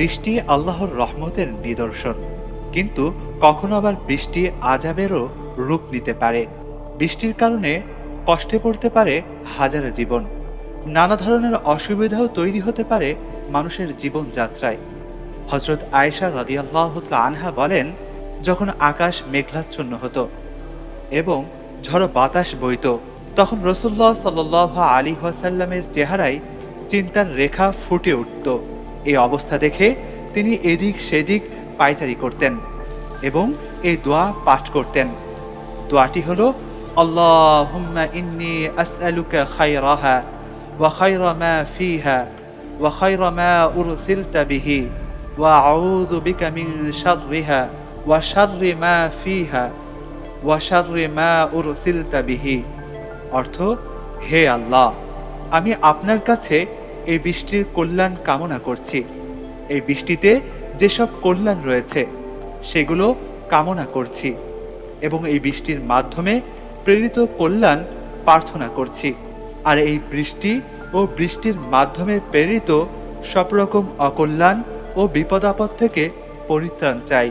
বৃষ্টি আল্লাহর রহমতের নিদর্শন, কিন্তু কখনো আবার বৃষ্টি আযাবেরও রূপ নিতে পারে। বৃষ্টির কারণে কষ্টে পড়তে পারে হাজার জীবন, নানা ধরনের অসুবিধাও তৈরি হতে পারে মানুষের জীবনযাত্রায়। হযরত আয়েশা রাদিয়াল্লাহু তাআলা আনহা বলেন, যখন আকাশ মেঘাচ্ছন্ন হতো এবং ঝড়ো বাতাস বইত, তখন রাসূলুল্লাহ সাল্লাল্লাহু আলাইহি ওয়াসাল্লামের চেহারায় চিন্তার রেখা ফুটে উঠত। এই অবস্থা দেখে তিনি এদিক সেদিক পায়চারি করতেন এবং এই দোয়া পাঠ করতেন। দোয়াটি হলো, আল্লাহুম্মা ইন্নী আসআলুকা খায়রাহা ওয়া খায়রা মা ফিহা ওয়া খায়রা মা উরসিলতা বিহি ওয়া আউযু বিকা মিন শাররিহা ওয়া শাররি মা ফিহা ওয়া শাররি মা উরসিলতা বিহি। অর্থ, হে আল্লাহ, আমি আপনার কাছে এই বৃষ্টির কল্যাণ কামনা করছি। এই বৃষ্টিতে যেসব কল্যাণ রয়েছে সেগুলো কামনা করছি এবং এই বৃষ্টির মাধ্যমে প্রেরিত কল্যাণ প্রার্থনা করছি। আর এই বৃষ্টি ও বৃষ্টির মাধ্যমে প্রেরিত সব রকম অকল্যাণ ও বিপদ আপদ থেকে পরিত্রাণ চাই।